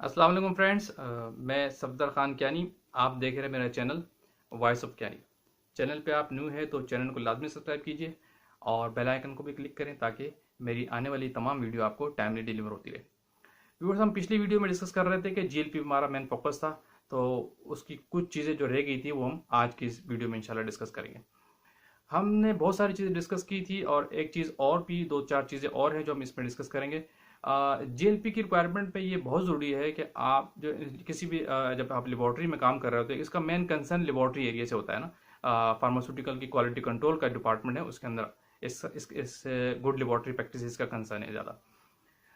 अस्सलाम वालेकुम फ्रेंड्स। मैं सफदर खान कियानी। आप देख रहे हैं मेरा channel voice of Kiyani. Channel पे आप न्यू है तो चैनल को लाजमी सब्सक्राइब कीजिए और बेल आइकन को भी क्लिक करें ताकि मेरी आने वाली तमाम वीडियो आपको टाइमली डिलीवर होती रहे। व्यूअर्स, हम पिछली वीडियो में डिस्कस कर रहे थे कि जीएलपी हमारा मेन फोकस था, तो उसकी कुछ चीज़ें जो रह गई थी वो हम आज की इस वीडियो में इंशाल्लाह डिस्कस करेंगे। हमने बहुत सारी चीज़ें डिस्कस की थी और एक चीज़ और भी, दो चार चीज़ें और हैं जो हम इसमें डिस्कस करेंगे। जीएलपी की रिक्वायरमेंट पे ये बहुत ज़रूरी है कि आप जो किसी भी जब आप लेबॉर्ट्री में काम कर रहे होते हैं, इसका मेन कंसर्न लेबॉर्ट्री एरिया से होता है ना। फार्मास्यूटिकल की क्वालिटी कंट्रोल का डिपार्टमेंट है, उसके अंदर इस गुड लेबॉर्ट्री प्रैक्टिस का कंसर्न है ज़्यादा।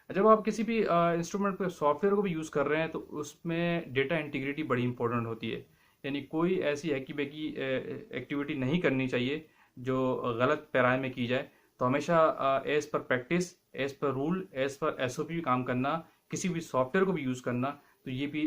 जब आप किसी भी इंस्ट्रूमेंट पे सॉफ्टवेयर को भी यूज़ कर रहे हैं तो उसमें डेटा इंटीग्रिटी बड़ी इंपॉर्टेंट होती है। यानी कोई ऐसी हैकी बैकी एक्टिविटी नहीं करनी चाहिए जो गलत पैराए में की जाए। तो हमेशा as per practice, as per rule, as per SOP काम करना, किसी भी सॉफ्टवेयर को भी यूज़ करना, तो ये भी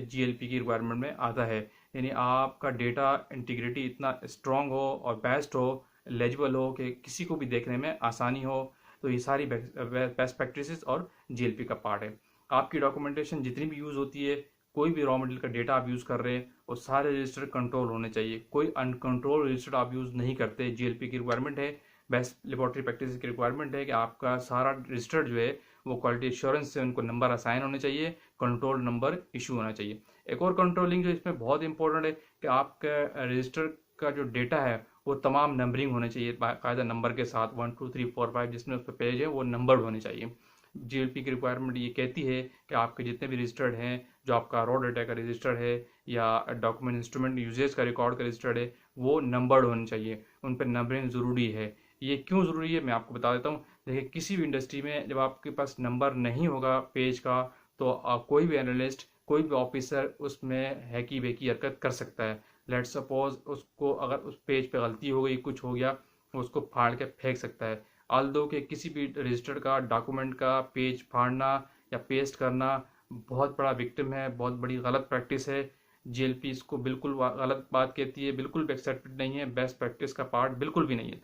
जीएलपी की रिक्वायरमेंट में आता है। यानी आपका डेटा इंटीग्रिटी इतना स्ट्रांग हो और बेस्ट हो, लेजिबल हो कि किसी को भी देखने में आसानी हो। तो ये सारी बेस्ट प्रैक्टिसेस और जीएलपी का पार्ट है। आपकी डॉक्यूमेंटेशन जितनी भी यूज़ होती है, कोई भी रॉ मटेरियल का डेटा आप यूज़ कर रहे हैं, वो सारे रजिस्टर कंट्रोल होने चाहिए। कोई अनकंट्रोल रजिस्टर आप यूज़ नहीं करते। जीएलपी की रिक्वायरमेंट है, बेस्ट लेबोरेटरी प्रैक्टिस की रिक्वायरमेंट है कि आपका सारा रजिस्टर जो है वो क्वालिटी एश्योरेंस से उनको नंबर असाइन होने चाहिए, कंट्रोल नंबर इशू होना चाहिए। एक और कंट्रोलिंग जो इसमें बहुत इंपॉर्टेंट है कि आपका रजिस्टर का जो डेटा है वो तमाम नंबरिंग होने चाहिए, बाकायदा नंबर के साथ 1 2 3 4 5 जिसमें उस पर पेज है वो नंबर होने चाहिए। जीएलपी की रिक्वायरमेंट ये कहती है कि आपके जितने भी रजिस्टर्ड हैं, जो आपका रॉ डेटा का रजिस्टर है या डॉक्यूमेंट इंस्ट्रूमेंट यूजेज का रिकॉर्ड का रजिस्टर्ड है, वो नंबर्ड होने चाहिए, उन पर नंबरिंग ज़रूरी है। ये क्यों ज़रूरी है मैं आपको बता देता हूँ। देखिए, किसी भी इंडस्ट्री में जब आपके पास नंबर नहीं होगा पेज का, तो कोई भी एनालिस्ट, कोई भी ऑफिसर उसमें हैकी बेकी हरकत कर सकता है। लेट सपोज उसको अगर उस पेज पे गलती हो गई, कुछ हो गया, वो उसको फाड़ के फेंक सकता है। आल्दो के किसी भी रजिस्टर्ड का डॉक्यूमेंट का पेज फाड़ना या पेस्ट करना बहुत बड़ा विक्टिम है, बहुत बड़ी गलत प्रैक्टिस है। जीएलपी इसको बिल्कुल गलत बात कहती है, बिल्कुल भी एक्सेप्टेड नहीं है, बेस्ट प्रैक्टिस का पार्ट बिल्कुल भी नहीं है।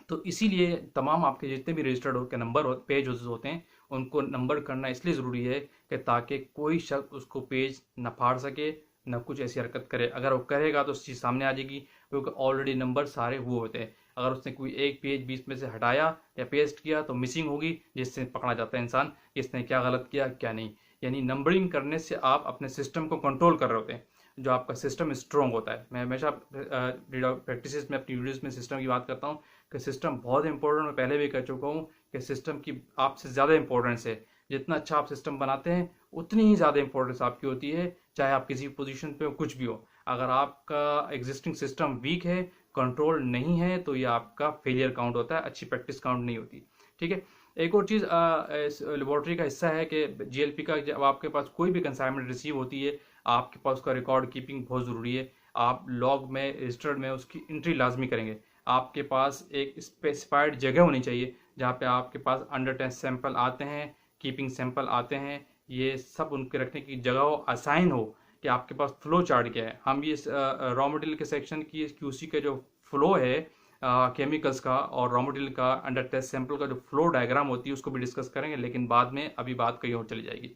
तो इसीलिए तमाम आपके जितने भी रजिस्टर्ड हो के नंबर पेज होते हैं, उनको नंबर करना इसलिए ज़रूरी है कि ताकि कोई शख्स उसको पेज न फाड़ सके, न कुछ ऐसी हरकत करे। अगर वो करेगा तो चीज़ सामने आ जाएगी, क्योंकि ऑलरेडी नंबर सारे हुए होते हैं। अगर उसने कोई एक पेज बीच में से हटाया या पेस्ट किया तो मिसिंग होगी, जिससे पकड़ा जाता है इंसान कि इसने क्या गलत किया क्या नहीं। यानी नंबरिंग करने से आप अपने सिस्टम को कंट्रोल कर रहे होते हैं, जो आपका सिस्टम स्ट्रॉन्ग होता है। मैं हमेशा प्रैक्टिस में अपनी वीडियोज़ में सिस्टम की बात करता हूँ कि सिस्टम बहुत इंपॉर्टेंट। मैं पहले भी कह चुका हूँ कि सिस्टम की आपसे ज़्यादा इंपॉर्टेंस है। जितना अच्छा आप सिस्टम बनाते हैं उतनी ही ज़्यादा इंपॉर्टेंस आपकी होती है, चाहे आप किसी पोजीशन पे हो, कुछ भी हो। अगर आपका एग्जिस्टिंग सिस्टम वीक है, कंट्रोल नहीं है, तो ये आपका फेलियर काउंट होता है, अच्छी प्रैक्टिस काउंट नहीं होती। ठीक है। एक और चीज़ इस लेबोरेटरी का हिस्सा है कि जीएलपी का जब आपके पास कोई भी कंसाइनमेंट रिसीव होती है, आपके पास उसका रिकॉर्ड कीपिंग बहुत ज़रूरी है। आप लॉग में, रजिस्टर्ड में उसकी एंट्री लाजमी करेंगे। आपके पास एक स्पेसिफाइड जगह होनी चाहिए जहाँ पे आपके पास अंडर टेस्ट सैंपल आते हैं, कीपिंग सैंपल आते हैं, ये सब उनके रखने की जगह हो, असाइन हो कि आपके पास फ्लो चार्ट क्या है। हम ये रॉ मटेरियल के सेक्शन की क्यूसी का जो फ्लो है केमिकल्स का और रॉ मटेरियल का अंडर टेस्ट सैंपल का जो फ्लो डायग्राम होती है उसको भी डिस्कस करेंगे, लेकिन बाद में, अभी बात कहीं और चली जाएगी।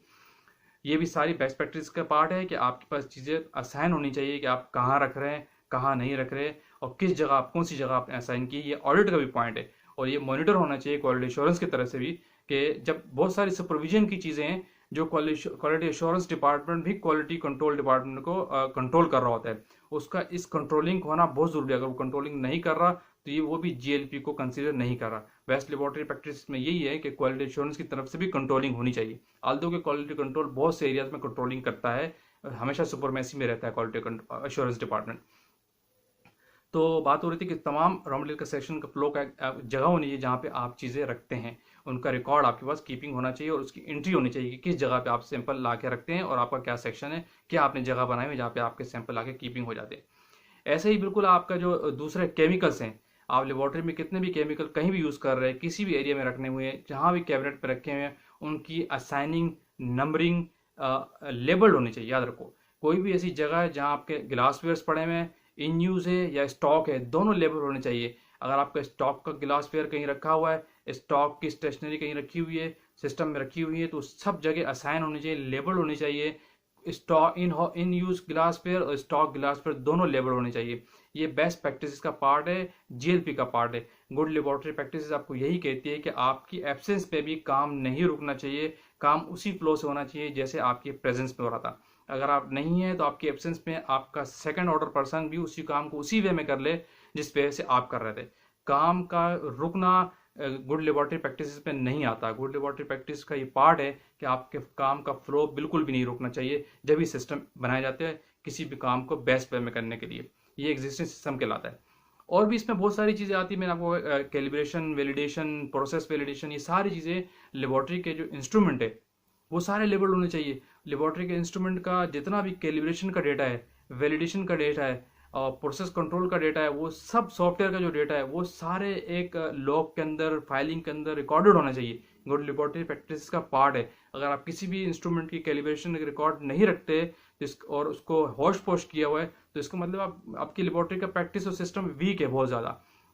ये भी सारी बेस्ट प्रैक्टिस का पार्ट है कि आपके पास चीज़ें असाइन होनी चाहिए कि आप कहाँ रख रहे हैं, कहाँ नहीं रख रहे, और किस जगह आप, कौन सी जगह आपने असाइन की। ये ऑडिट का भी पॉइंट है और ये मॉनिटर होना चाहिए क्वालिटी एश्योरेंस की तरह से भी, कि जब बहुत सारी सुपरविजन की चीज़ें हैं जो क्वालिटी एश्योरेंस डिपार्टमेंट भी क्वालिटी कंट्रोल डिपार्टमेंट को कंट्रोल कर रहा होता है, उसका इस कंट्रोलिंग होना बहुत ज़रूरी है। अगर वो कंट्रोलिंग नहीं कर रहा तो ये वो भी जीएलपी को कंसीडर नहीं कर रहा। बेस्ट लेबोरेटरी प्रैक्टिस में यही है कि क्वालिटी एश्योरेंस की तरफ से भी कंट्रोलिंग होनी चाहिए। आल्दो के क्वालिटी कंट्रोल बहुत से एरियाज में कंट्रोलिंग करता है, हमेशा सुपरमेसी में रहता है क्वालिटी एश्योरेंस डिपार्टमेंट। तो बात हो रही थी कि तमाम रॉ मटेरियल का सेक्शन का फ्लो का जगह होनी चाहिए जहाँ पे आप चीज़ें रखते हैं, उनका रिकॉर्ड आपके पास कीपिंग होना चाहिए और उसकी एंट्री होनी चाहिए कि किस जगह पे आप सैंपल ला के रखते हैं और आपका क्या सेक्शन है, क्या आपने जगह बनाई हुई जहाँ पे आपके सैंपल ला के कीपिंग हो जाते हैं। ऐसे ही बिल्कुल आपका जो दूसरे केमिकल्स हैं, आप लेबोरेटरी में कितने भी केमिकल कहीं भी यूज़ कर रहे हैं, किसी भी एरिया में रखने हुए हैं, जहाँ भी कैबिनेट पे रखे हुए हैं, उनकी असाइनिंग, नंबरिंग, लेबल्ड होनी चाहिए। याद रखो, कोई भी ऐसी जगह है जहाँ आपके गिलासवेयर्स पड़े हुए हैं, इन यूज़ है या स्टॉक है, दोनों लेबल होने चाहिए। अगर आपका स्टॉक का गिलासवेयर कहीं रखा हुआ है, स्टॉक की स्टेशनरी कहीं रखी हुई है, सिस्टम में रखी हुई है तो सब जगह असाइन होनी चाहिए, लेबल होनी चाहिए। Stock in use glass pair और स्टॉक ग्लास पेयर दोनों लेबल होने चाहिए। ये बेस्ट प्रैक्टिस का पार्ट है, जीएलपी का पार्ट है। गुड लेबोरेटरी प्रैक्टिस आपको यही कहती है कि आपकी एब्सेंस पे भी काम नहीं रुकना चाहिए, काम उसी फ्लो से होना चाहिए जैसे आपके प्रेजेंस में हो रहा था। अगर आप नहीं है तो आपकी एब्सेंस में आपका सेकंड ऑर्डर पर्सन भी उसी काम को उसी वे में कर ले जिस वे से आप कर रहे थे। काम का रुकना गुड लेबोरेटरी प्रैक्टिस में नहीं आता। गुड लेबोरेटरी प्रैक्टिस का ये पार्ट है कि आपके काम का फ्लो बिल्कुल भी नहीं रुकना चाहिए जब भी सिस्टम बनाए जाते हैं किसी भी काम को बेस्ट वे में करने के लिए। ये एग्जिस्टिंग सिस्टम कहलाता है। और भी इसमें बहुत सारी चीज़ें आती है। मैंने आपको कैलिब्रेशन, वैलिडेशन, प्रोसेस वैलिडेशन, ये सारी चीज़ें लेबोरेटरी के जो इंस्ट्रूमेंट है वो सारे लेबल होने चाहिए। लेबोरेटरी के इंस्ट्रूमेंट का जितना भी कैलिब्रेशन का डेटा है, वैलिडेशन का डेटा है और प्रोसेस कंट्रोल का डेटा है, वो सब सॉफ्टवेयर का जो डेटा है वो सारे एक लॉग के अंदर, फाइलिंग के अंदर रिकॉर्डेड होना चाहिए। गुड लेबोरेटरी प्रैक्टिस का पार्ट है। अगर आप किसी भी इंस्ट्रूमेंट की कैलिब्रेशन रिकॉर्ड नहीं रखते और उसको होश पोस्ट किया हुआ है तो इसका मतलब आपकी लेबोरेटरी का प्रैक्टिस और सिस्टम वीक है बहुत ज़्यादा,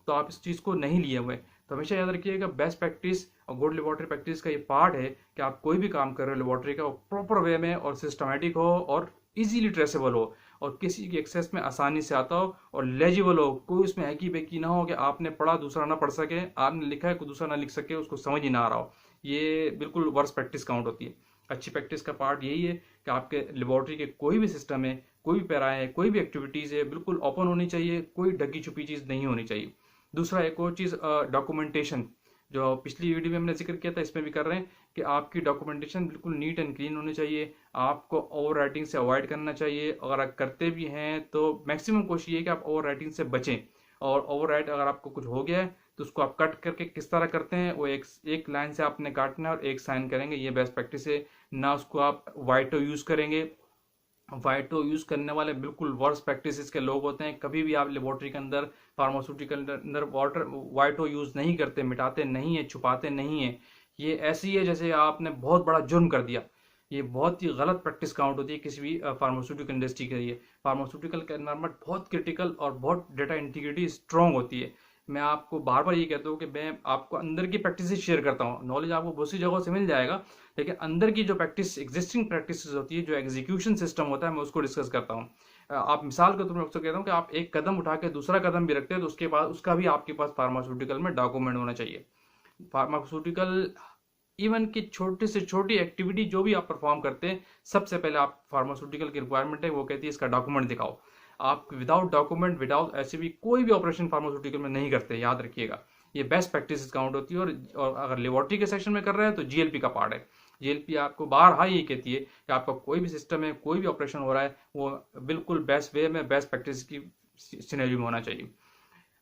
तो आप इस चीज़ को नहीं लिए हुए। तो हमेशा याद रखिएगा बेस्ट प्रैक्टिस और गुड लेबोरेटरी प्रैक्टिस का ये पार्ट है कि आप कोई भी काम कर रहे हो लेबोरेटरी का, वो प्रॉपर वे में और सिस्टमेटिक हो और इजीली ट्रेसेबल हो और किसी की एक्सेस में आसानी से आता हो और लेजिबल हो। कोई उसमें हैकी बेकी ना हो कि आपने पढ़ा दूसरा ना पढ़ सके, आपने लिखा है कोई दूसरा ना लिख सके, उसको समझ ही ना आ रहा हो। ये बिल्कुल वर्स प्रैक्टिस काउंट होती है। अच्छी प्रैक्टिस का पार्ट यही है कि आपके लेबोरेटरी के कोई भी सिस्टम है, कोई भी पैरा है, कोई भी एक्टिविटीज़ है, बिल्कुल ओपन होनी चाहिए, कोई ढकी छुपी चीज़ नहीं होनी चाहिए। दूसरा एक और चीज़ डॉक्यूमेंटेशन, जो पिछली वीडियो में हमने जिक्र किया था इसमें भी कर रहे हैं कि आपकी डॉक्यूमेंटेशन बिल्कुल नीट एंड क्लीन होनी चाहिए। आपको ओवर राइटिंग से अवॉइड करना चाहिए। अगर आप करते भी हैं तो मैक्सिमम कोशिश ये है कि आप ओवर राइटिंग से बचें। और ओवर राइट अगर आपको कुछ हो गया है तो उसको आप कट करके किस तरह करते हैं, वो एक लाइन से आपने काटना है और एक साइन करेंगे, ये बेस्ट प्रैक्टिस है। ना उसको आप वाइटो यूज़ करेंगे। वाइटो यूज़ करने वाले बिल्कुल वर्स प्रैक्टिसेस के लोग होते हैं। कभी भी आप लेबोरेटरी के अंदर, फार्मास्यूटिकल के अंदर वाइटो यूज़ नहीं करते, मिटाते नहीं है, छुपाते नहीं है। ये ऐसी है जैसे आपने बहुत बड़ा जुर्म कर दिया। ये बहुत ही गलत प्रैक्टिस काउंट होती है किसी भी फार्मास्यूटिकल इंडस्ट्री के लिए। फार्मास्यूटिकल का एनवायरनमेंट बहुत क्रिटिकल और बहुत डेटा इंटीग्रिटी स्ट्रॉन्ग होती है। मैं आपको बार बार ये कहता हूँ कि मैं आपको अंदर की प्रैक्टिस शेयर करता हूँ। नॉलेज आपको बहुत सी जगहों से मिल जाएगा, लेकिन अंदर की जो प्रैक्टिस, एग्जिस्टिंग प्रैक्टिस होती है, जो एग्जीक्यूशन सिस्टम होता है, मैं उसको डिस्कस करता हूँ। आप मिसाल के तौर पर कहता हूँ कि आप एक कदम उठा के दूसरा कदम भी रखते हैं तो उसके बाद उसका भी आपके पास फार्मास्यूटिकल में डॉक्यूमेंट होना चाहिए। फार्मास्यूटिकल इवन की छोटी से छोटी एक्टिविटी जो भी आप परफॉर्म करते हैं, सबसे पहले आप फार्मास्यूटिकल की रिक्वायरमेंट है वो कहती है इसका डॉक्यूमेंट दिखाओ। आप विदाउट डॉक्यूमेंट, विदाउट ऐसे भी कोई भी ऑपरेशन फार्मास्यूटिकल में नहीं करते, याद रखिएगा। ये बेस्ट प्रैक्टिस काउंट होती है। और अगर लेबोरेटरी के सेक्शन में कर रहे हैं तो जीएलपी का पार्ट है। जीएलपी आपको बारहा ये कहती है कि आपका कोई भी सिस्टम है, कोई भी ऑपरेशन हो रहा है, वो बिल्कुल बेस्ट वे में, बेस्ट प्रैक्टिस की सिनेरियो में होना चाहिए।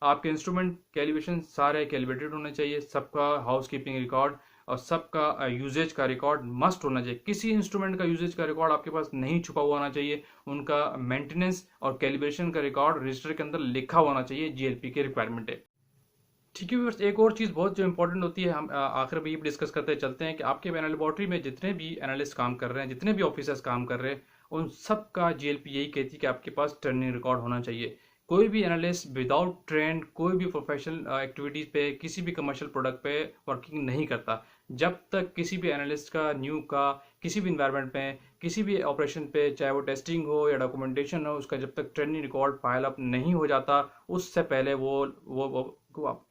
आपके इंस्ट्रूमेंट कैलिब्रेशन सारे कैलिब्रेटेड होने चाहिए। सबका हाउस कीपिंग रिकॉर्ड और सबका यूजेज का रिकॉर्ड मस्ट होना चाहिए। किसी इंस्ट्रूमेंट का यूजेज का रिकॉर्ड आपके पास नहीं छुपा हुआ होना चाहिए। उनका मेंटेनेंस और कैलिब्रेशन का रिकॉर्ड रजिस्टर के अंदर लिखा होना चाहिए। जीएलपी के रिक्वायरमेंट है। ठीक है व्यूअर्स, एक और चीज़ बहुत जो इंपॉर्टेंट होती है, हम आखिर में ये डिस्कस करते चलते हैं कि आपके लेबोरेटरी में जितने भी एनालिस्ट काम कर रहे हैं, जितने भी ऑफिसर्स काम कर रहे हैं, उन सब का जीएलपी यही कहती है कि आपके पास ट्रेनिंग रिकॉर्ड होना चाहिए। कोई भी एनालिस्ट विदाउट ट्रेंड कोई भी प्रोफेशनल एक्टिविटीज़ पे, किसी भी कमर्शियल प्रोडक्ट पे वर्किंग नहीं करता। जब तक किसी भी एनालिस्ट का, न्यू का, किसी भी इन्वायरमेंट में, किसी भी ऑपरेशन पे, चाहे वो टेस्टिंग हो या डॉक्यूमेंटेशन हो, उसका जब तक ट्रेनिंग रिकॉर्ड फाइल अप नहीं हो जाता, उससे पहले वो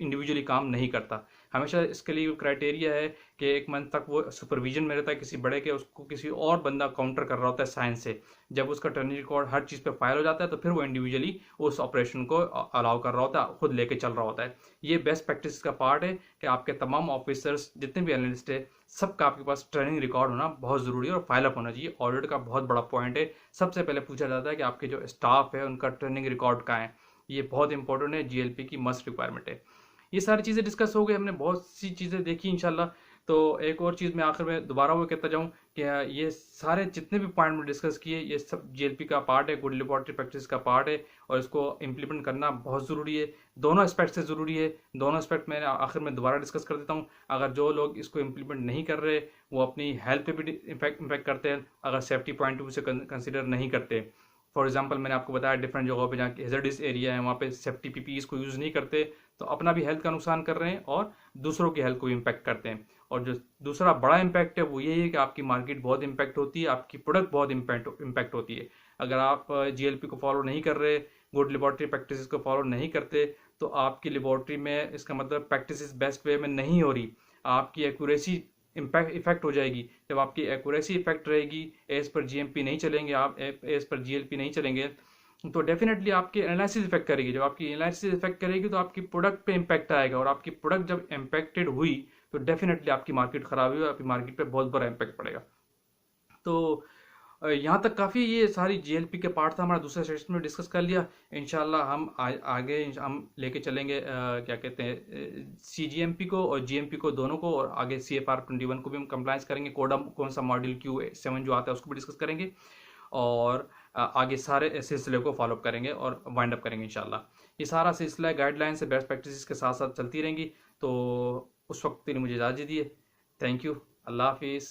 इंडिविजुअली काम नहीं करता। हमेशा इसके लिए क्राइटेरिया है कि 1 मंथ तक वो सुपरविजन में रहता है किसी बड़े के, उसको किसी और बंदा काउंटर कर रहा होता है साइंस से। जब उसका ट्रेनिंग रिकॉर्ड हर चीज़ पे फाइल हो जाता है तो फिर वो इंडिविजुअली उस ऑपरेशन को अलाउ कर रहा होता है, खुद लेके चल रहा होता है। ये बेस्ट प्रैक्टिस का पार्ट है कि आपके तमाम ऑफिसर्स, जितने भी एनालिस्ट है, सबका आपके पास ट्रेनिंग रिकॉर्ड होना बहुत ज़रूरी है और फाइल अप होना चाहिए। ऑडिट का बहुत बड़ा पॉइंट है। सबसे पहले पूछा जाता है कि आपके जो स्टाफ है उनका ट्रेनिंग रिकॉर्ड कहाँ है। ये बहुत इंपॉर्टेंट है, जीएलपी की मस्ट रिक्वायरमेंट है। ये सारी चीज़ें डिस्कस हो गई, हमने बहुत सी चीज़ें देखी इंशाल्लाह। तो एक और चीज़ मैं आखिर में दोबारा वो कहता जाऊँ कि ये सारे जितने भी पॉइंट में डिस्कस किए, ये सब जीएलपी का पार्ट है, गुड लेबोरेटरी प्रैक्टिस का पार्ट है और इसको इम्प्लीमेंट करना बहुत ज़रूरी है। दोनों एस्पेक्ट से ज़रूरी है। दोनों एस्पेक्ट मैं आखिर में दोबारा डिस्कस कर देता हूँ। अगर जो लोग इसको इम्प्लीमेंट नहीं कर रहे, वो अपनी हेल्थ पे भी इम्पैक्ट करते हैं अगर सेफ्टी पॉइंट ऑफ व्यू से कंसिडर नहीं करते। फॉर एग्जांपल मैंने आपको बताया डिफरेंट जगहों पे जहाँ हैज़ार्डस एरिया है वहाँ पे सेफ्टी पीपीईज़ को यूज़ नहीं करते, तो अपना भी हेल्थ का नुकसान कर रहे हैं और दूसरों की हेल्थ को भी इम्पैक्ट करते हैं। और जो दूसरा बड़ा इम्पैक्ट है वो यही है कि आपकी मार्केट बहुत इम्पैक्ट होती है, आपकी प्रोडक्ट बहुत इम्पैक्ट होती है। अगर आप जीएलपी को फॉलो नहीं कर रहे, गुड लेबोरेटरी प्रैक्टिसेस को फॉलो नहीं करते, तो आपकी लेबोरेटरी में इसका मतलब प्रैक्टिस बेस्ट वे में नहीं हो रही, आपकी एक्यूरेसी इम्पैक्ट इफेक्ट हो जाएगी। जब आपकी एक्यूरेसी इफेक्ट रहेगी, एज पर जीएमपी नहीं चलेंगे आप, एज पर जीएलपी नहीं चलेंगे, तो डेफिनेटली आपकी एनालिसिस इफेक्ट करेगी। जब आपकी एनालिसिस इफेक्ट करेगी तो आपकी प्रोडक्ट पे इम्पैक्ट आएगा, और आपकी प्रोडक्ट जब इम्पैक्टेड हुई तो डेफिनेटली आपकी मार्केट खराब हुई, आपकी मार्केट पे बहुत बड़ा इम्पैक्ट पड़ेगा। तो यहाँ तक काफ़ी ये सारी जीएलपी के पार्ट था, हमारा दूसरे सेशन में डिस्कस कर लिया। इंशाल्लाह हम आगे हम लेके चलेंगे क्या कहते हैं सीजीएमपी को और जीएमपी को दोनों को, और आगे CFR 21 को भी हम कंप्लायंस करेंगे। कोडम कौन सा मॉड्यूल Q7 जो आता है उसको भी डिस्कस करेंगे, और आगे सारे सिलसिले को फॉलोअप करेंगे और वाइंड अप करेंगे इंशाल्लाह। ये सारा सिलसिला गाइडलाइन से बेस्ट प्रैक्टिस के साथ साथ चलती रहेंगी। तो उस वक्त के लिए मुझे इजाज़त दीजिए। थैंक यू, अल्लाह हाफिज़।